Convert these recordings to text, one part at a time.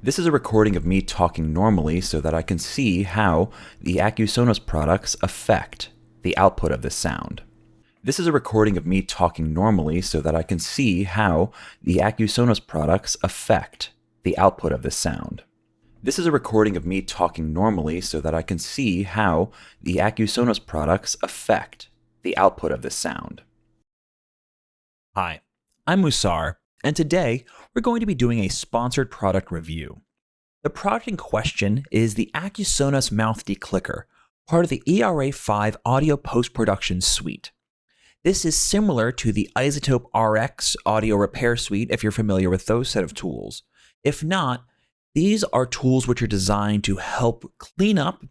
This is a recording of me talking normally so that I can see how the Accusonus products affect the output of this sound. This is a recording of me talking normally so that I can see how the Accusonus products affect the output of this sound. This is a recording of me talking normally so that I can see how the Accusonus products affect the output of this sound. Hi, I'm Musar, and today we're going to be doing a sponsored product review. The product in question is the Accusonus Mouth DeClicker, part of the ERA5 audio post-production suite. This is similar to the Izotope RX audio repair suite if you're familiar with those set of tools. If not, these are tools which are designed to help clean up,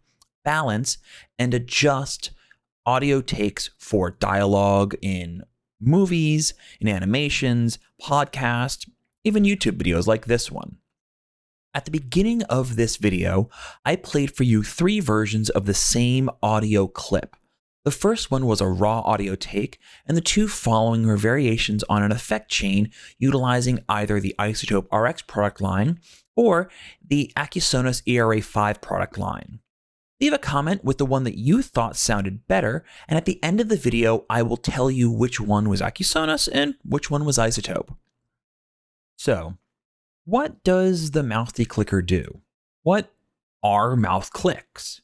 balance, and adjust audio takes for dialogue in movies, in animations, podcasts, even YouTube videos like this one. At the beginning of this video, I played for you 3 versions of the same audio clip. The first one was a raw audio take, and the 2 following were variations on an effect chain utilizing either the Izotope RX product line or the Accusonus ERA5 product line. Leave a comment with the one that you thought sounded better, and at the end of the video, I will tell you which one was Accusonus and which one was Izotope. So, what does the Mouth DeClicker do? What are mouth clicks?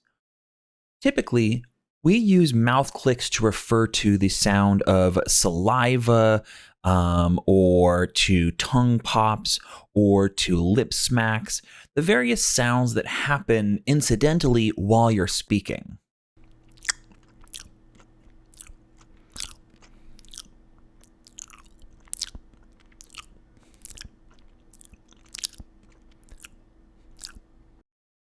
Typically, we use mouth clicks to refer to the sound of saliva, or to tongue pops, or to lip smacks, the various sounds that happen incidentally while you're speaking.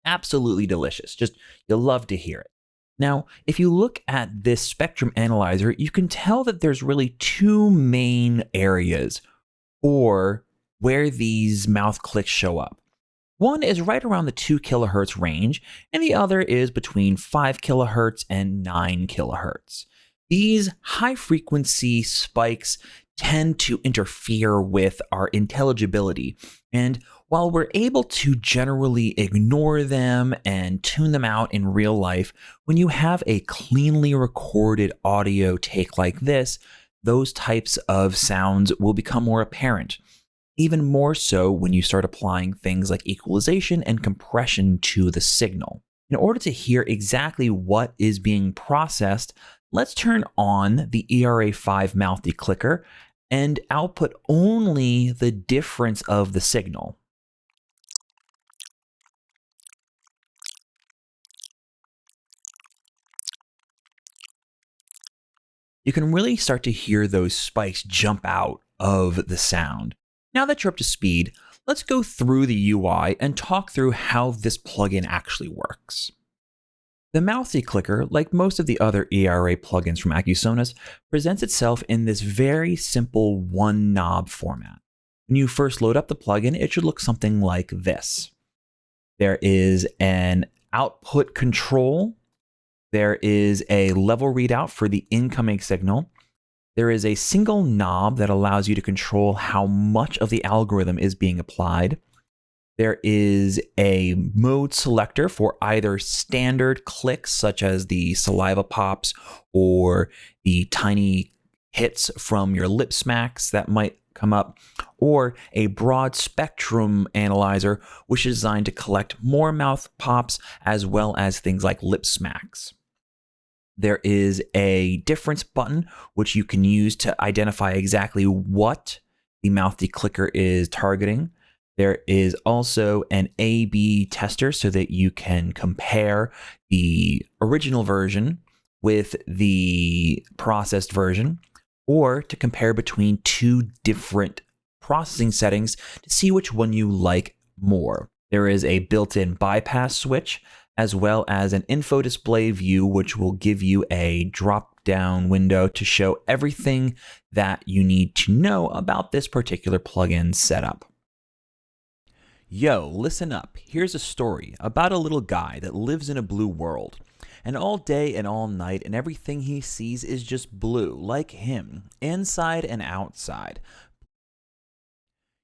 Absolutely delicious. Just, you'll love to hear it. Now, if you look at this spectrum analyzer, you can tell that there's really 2 main areas for where these mouth clicks show up. One is right around the 2 kilohertz range, and the other is between 5 kilohertz and 9 kilohertz. These high-frequency spikes tend to interfere with our intelligibility, and while we're able to generally ignore them and tune them out in real life, when you have a cleanly recorded audio take like this, those types of sounds will become more apparent. Even more so when you start applying things like equalization and compression to the signal. In order to hear exactly what is being processed, let's turn on the ERA5 Mouth DeClicker and output only the difference of the signal. You can really start to hear those spikes jump out of the sound. Now that you're up to speed, let's go through the UI and talk through how this plugin actually works. The Mouth DeClicker, like most of the other ERA plugins from Accusonus, presents itself in this very simple 1-knob format. When you first load up the plugin, it should look something like this. There is an output control. There is a level readout for the incoming signal. There is a single knob that allows you to control how much of the algorithm is being applied. There is a mode selector for either standard clicks, such as the saliva pops or the tiny hits from your lip smacks that might come up, or a broad spectrum analyzer, which is designed to collect more mouth pops as well as things like lip smacks. There is a difference button, which you can use to identify exactly what the Mouth DeClicker is targeting. There is also an A/B tester so that you can compare the original version with the processed version, or to compare between 2 different processing settings to see which one you like more. There is a built-in bypass switch, as well as an info display view, which will give you a drop-down window to show everything that you need to know about this particular plugin setup. Yo, listen up. Here's a story about a little guy that lives in a blue world. And all day and all night, and everything he sees is just blue, like him, inside and outside.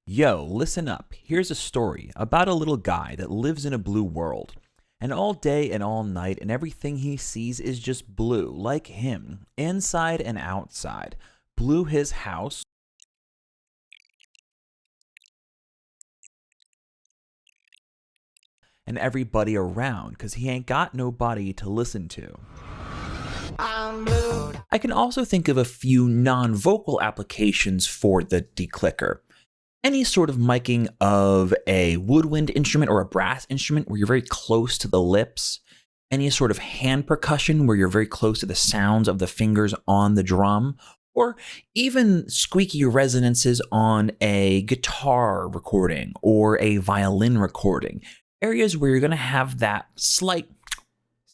Yo, listen up. Here's a story about a little guy that lives in a blue world. And all day and all night, and everything he sees is just blue, like him, inside and outside. Blue his house, and everybody around, because he ain't got nobody to listen to. I can also think of a few non-vocal applications for the DeClicker. Any sort of miking of a woodwind instrument or a brass instrument where you're very close to the lips. Any sort of hand percussion where you're very close to the sounds of the fingers on the drum. Or even squeaky resonances on a guitar recording or a violin recording. Areas where you're going to have that slight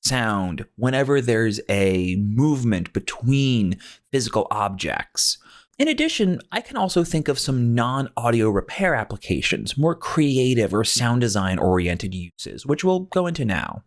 sound whenever there's a movement between physical objects. In addition, I can also think of some non-audio repair applications, more creative or sound design oriented uses, which we'll go into now.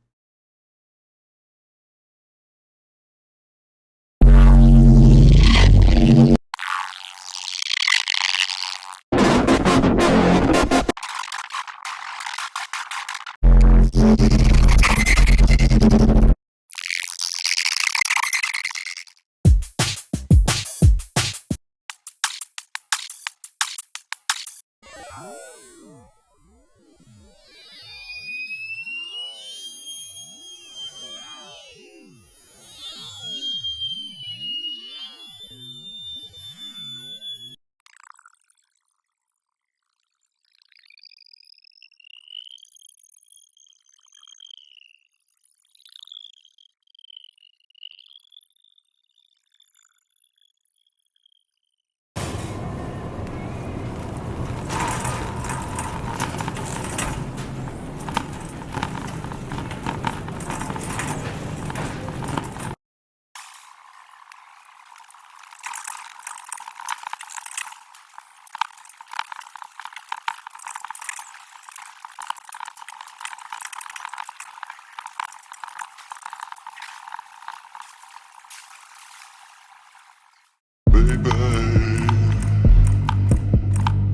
Baby,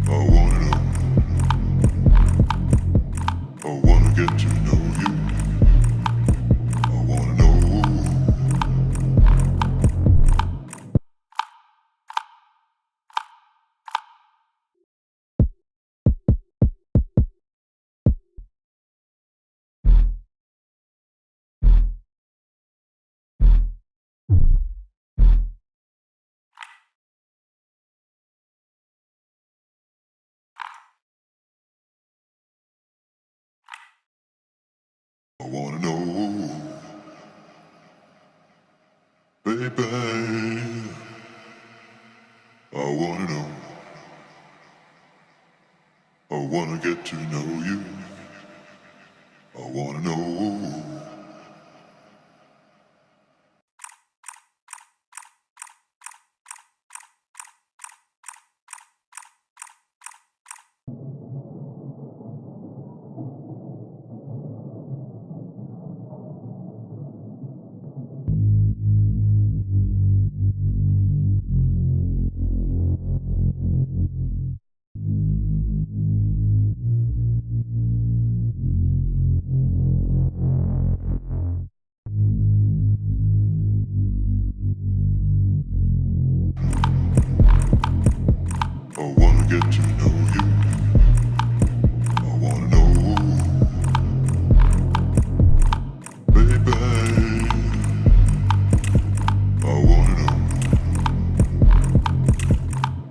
I wanna know, I wanna get to know you, I wanna know. I wanna know, baby, I wanna know, I wanna get to know you, I wanna know. I wanna get to know you, I wanna know, baby, I wanna know,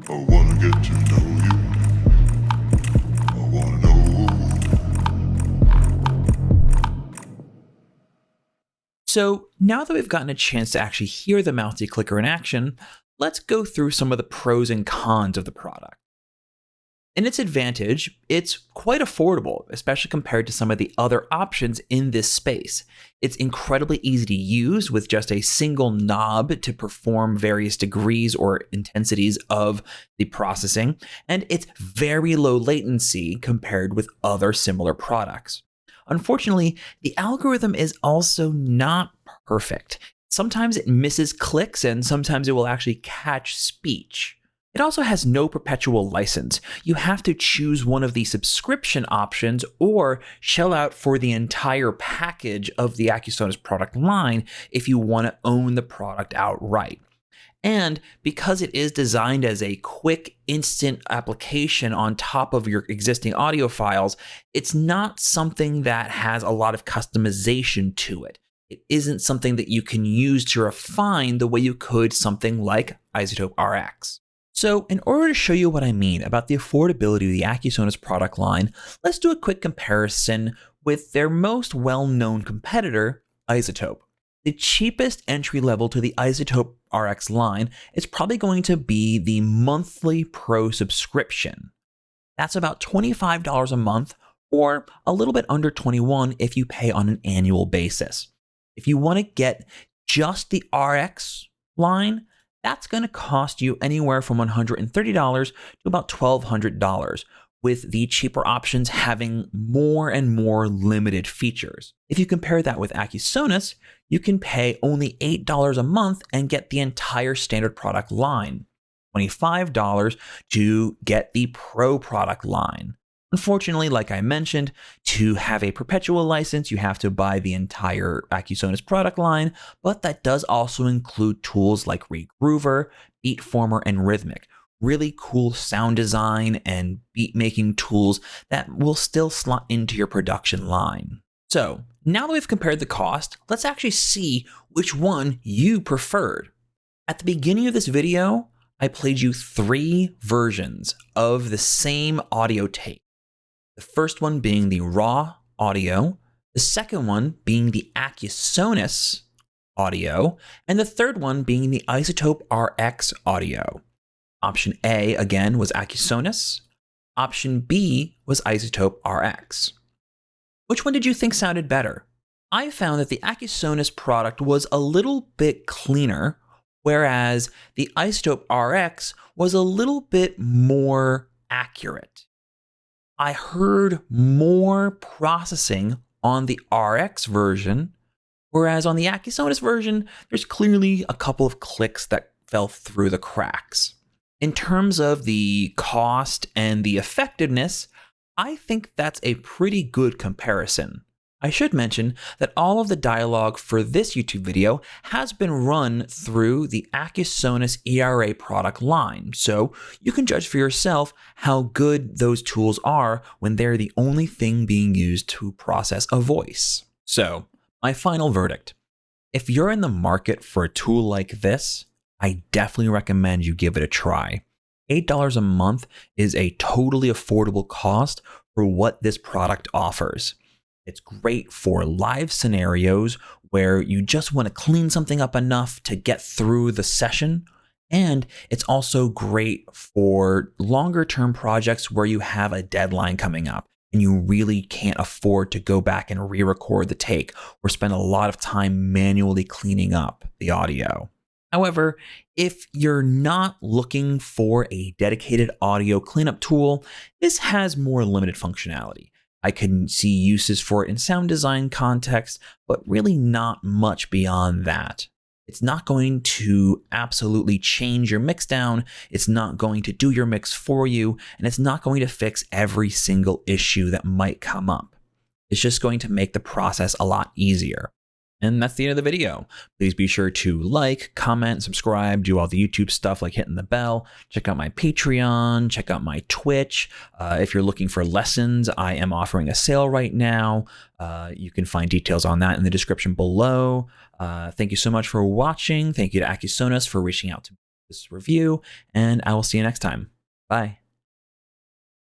I wanna get to know you, I wanna know. So now that we've gotten a chance to actually hear the Mouth DeClicker in action, let's go through some of the pros and cons of the product. In its advantage, it's quite affordable, especially compared to some of the other options in this space. It's incredibly easy to use with just a single knob to perform various degrees or intensities of the processing, and it's very low latency compared with other similar products. Unfortunately, the algorithm is also not perfect. Sometimes it misses clicks and sometimes it will actually catch speech. It also has no perpetual license. You have to choose one of the subscription options or shell out for the entire package of the Accusonus product line if you want to own the product outright. And because it is designed as a quick, instant application on top of your existing audio files, it's not something that has a lot of customization to it. It isn't something that you can use to refine the way you could something like Izotope RX. So in order to show you what I mean about the affordability of the Accusonus product line, let's do a quick comparison with their most well-known competitor, Izotope. The cheapest entry level to the Izotope RX line is probably going to be the monthly Pro subscription. That's about $25 a month, or a little bit under $21 if you pay on an annual basis. If you want to get just the RX line, that's going to cost you anywhere from $130 to about $1,200, with the cheaper options having more and more limited features. If you compare that with Accusonus, you can pay only $8 a month and get the entire standard product line, $25 to get the Pro product line. Unfortunately, like I mentioned, to have a perpetual license, you have to buy the entire Accusonus product line, but that does also include tools like Regroover, Beatformer, and Rhythmic. Really cool sound design and beat making tools that will still slot into your production line. So now that we've compared the cost, let's actually see which one you preferred. At the beginning of this video, I played you 3 versions of the same audio tape. The first one being the raw audio, the second one being the Accusonus audio, and the third one being the Izotope RX audio. Option A, again, was Accusonus. Option B was Izotope RX. Which one did you think sounded better? I found that the Accusonus product was a little bit cleaner, whereas the Izotope RX was a little bit more accurate. I heard more processing on the RX version, whereas on the Accusonus version, there's clearly a couple of clicks that fell through the cracks. In terms of the cost and the effectiveness, I think that's a pretty good comparison. I should mention that all of the dialogue for this YouTube video has been run through the Accusonus ERA product line, so you can judge for yourself how good those tools are when they're the only thing being used to process a voice. So, my final verdict. If you're in the market for a tool like this, I definitely recommend you give it a try. $8 a month is a totally affordable cost for what this product offers. It's great for live scenarios where you just want to clean something up enough to get through the session. And it's also great for longer term projects where you have a deadline coming up and you really can't afford to go back and re-record the take or spend a lot of time manually cleaning up the audio. However, if you're not looking for a dedicated audio cleanup tool, this has more limited functionality. I can see uses for it in sound design context, but really not much beyond that. It's not going to absolutely change your mix down, it's not going to do your mix for you, and it's not going to fix every single issue that might come up. It's just going to make the process a lot easier. And that's the end of the video. Please be sure to like, comment, subscribe, do all the YouTube stuff like hitting the bell. Check out my Patreon, check out my Twitch. If you're looking for lessons, I am offering a sale right now. You can find details on that in the description below. Thank you so much for watching. Thank you to Accusonus for reaching out to this review, and I will see you next time. Bye.